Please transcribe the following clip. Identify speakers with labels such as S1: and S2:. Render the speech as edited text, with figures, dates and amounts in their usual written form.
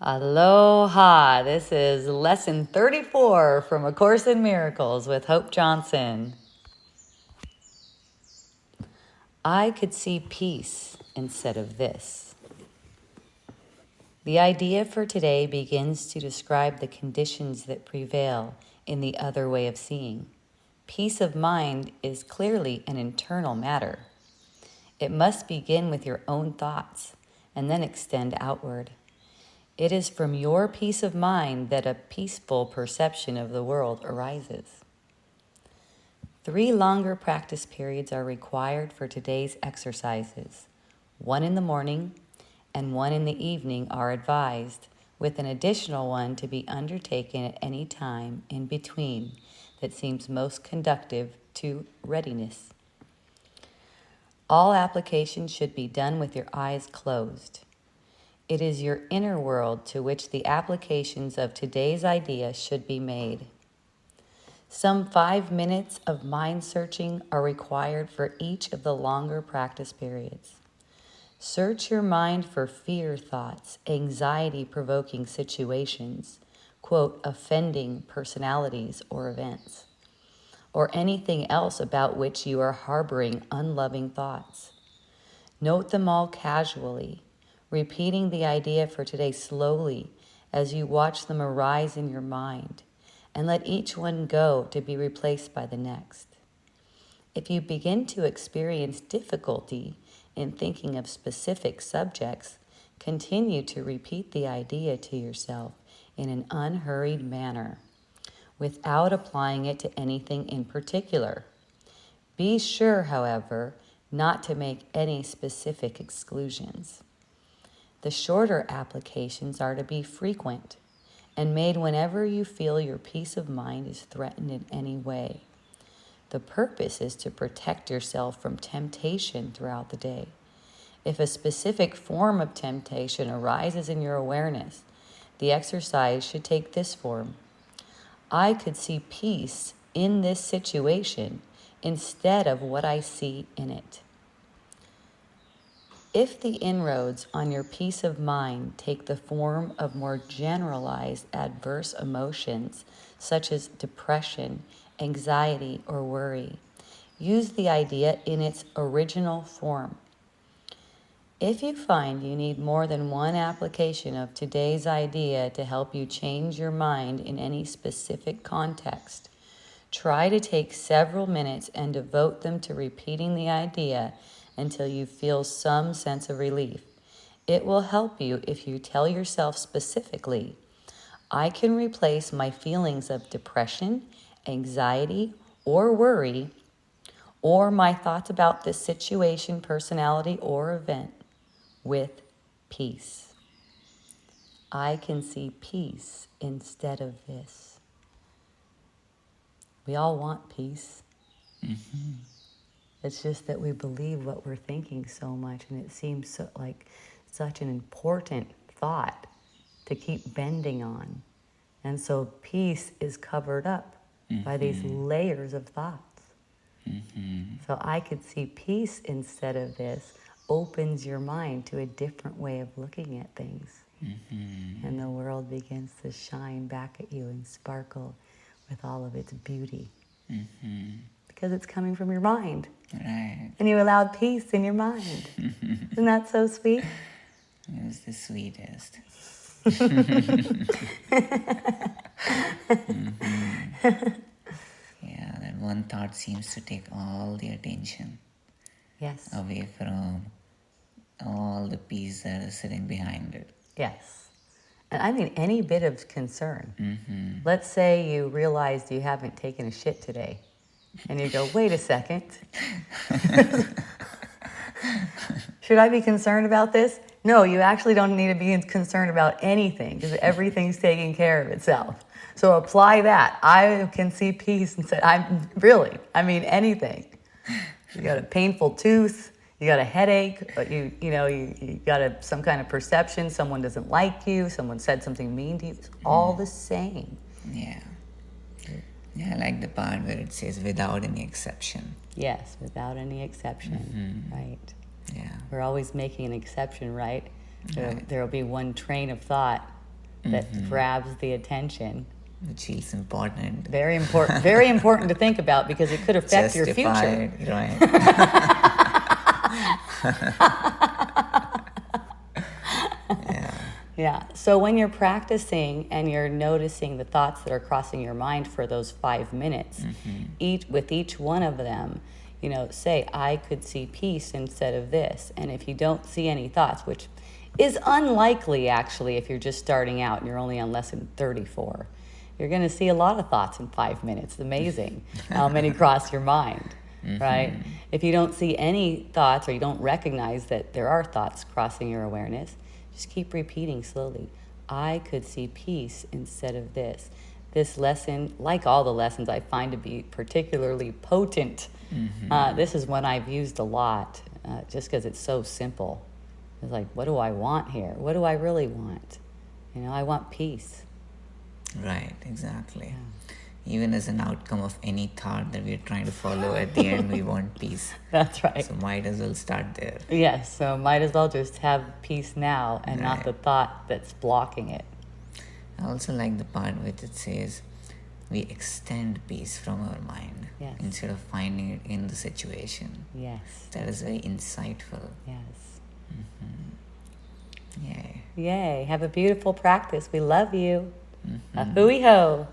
S1: Aloha! This is lesson 34 from A Course in Miracles with Hope Johnson. I could see peace instead of this. The idea for today begins to describe the conditions that prevail in the other way of seeing. Peace of mind is clearly an internal matter. It must begin with your own thoughts and then extend outward. It is from your peace of mind that a peaceful perception of the world arises. 3 longer practice periods are required for today's exercises. 1 in the morning and 1 in the evening are advised, with an additional one to be undertaken at any time in between that seems most conducive to readiness. All applications should be done with your eyes closed. It is your inner world to which the applications of today's idea should be made. Some 5 minutes of mind searching are required for each of the longer practice periods. Search your mind for fear thoughts, anxiety-provoking situations, quote, offending personalities or events, or anything else about which you are harboring unloving thoughts. Note them all casually, repeating the idea for today slowly as you watch them arise in your mind, and let each one go to be replaced by the next. If you begin to experience difficulty in thinking of specific subjects, continue to repeat the idea to yourself in an unhurried manner, without applying it to anything in particular. Be sure, however, not to make any specific exclusions. The shorter applications are to be frequent and made whenever you feel your peace of mind is threatened in any way. The purpose is to protect yourself from temptation throughout the day. If a specific form of temptation arises in your awareness, the exercise should take this form. I could see peace in this situation instead of what I see in it. If the inroads on your peace of mind take the form of more generalized adverse emotions, such as depression, anxiety, or worry, use the idea in its original form. If you find you need more than one application of today's idea to help you change your mind in any specific context, try to take several minutes and devote them to repeating the idea until you feel some sense of relief. It will help you if you tell yourself specifically, I can replace my feelings of depression, anxiety, or worry, or my thoughts about this situation, personality, or event with peace. I can see peace instead of this. We all want peace. Mm-hmm. It's just that we believe what we're thinking so much, and it seems so, like such an important thought to keep bending on. And so peace is covered up by these layers of thoughts. So I could see peace instead of this opens your mind to a different way of looking at things. And the world begins to shine back at you and sparkle with all of its beauty. Because it's coming from your mind.
S2: Right.
S1: And you allowed peace in your mind. Isn't that so sweet?
S2: It was the sweetest. Yeah, that one thought seems to take all the attention
S1: Yes.
S2: away from all the peace that is sitting behind it.
S1: Yes. And I mean any bit of concern. Let's say you realized you haven't taken a shit today. And you go, wait a second. Should I be concerned about this? No, you actually don't need to be concerned about anything because everything's taking care of itself. So apply that. I can see peace and say, I mean anything. You got a painful tooth, you got a headache, you got some kind of perception, someone doesn't like you, someone said something mean to you. It's all the same.
S2: Yeah. Yeah, I like the part where it says without any exception.
S1: Yes, without any exception, right?
S2: Yeah.
S1: We're always making an exception, right? There will be one train of thought that grabs the attention.
S2: Which feels important.
S1: Very important. Very important to think about because it could affect your future.
S2: Justified, right.
S1: Yeah. So when you're practicing and you're noticing the thoughts that are crossing your mind for those 5 minutes, with each one of them, say, I could see peace instead of this. And if you don't see any thoughts, which is unlikely actually if you're just starting out and you're only on lesson 34, you're going to see a lot of thoughts in 5 minutes. It's amazing how many cross your mind, right? If you don't see any thoughts or you don't recognize that there are thoughts crossing your awareness, just keep repeating slowly. I could see peace instead of this. This lesson, like all the lessons, I find to be particularly potent. This is one I've used a lot just because it's so simple. It's like, what do I want here? What do I really want? I want peace.
S2: Right, exactly. Even as an outcome of any thought that we're trying to follow, at the end we want peace.
S1: That's right.
S2: So might as well start there.
S1: Yes, so might as well just have peace now and not
S2: Right.
S1: the thought that's blocking it.
S2: I also like the part which it says we extend peace from our mind
S1: Yes.
S2: instead of finding it in the situation.
S1: Yes,
S2: That is very insightful.
S1: yes.
S2: Yay.
S1: Yay, have a beautiful practice. We love you. A hooey ho.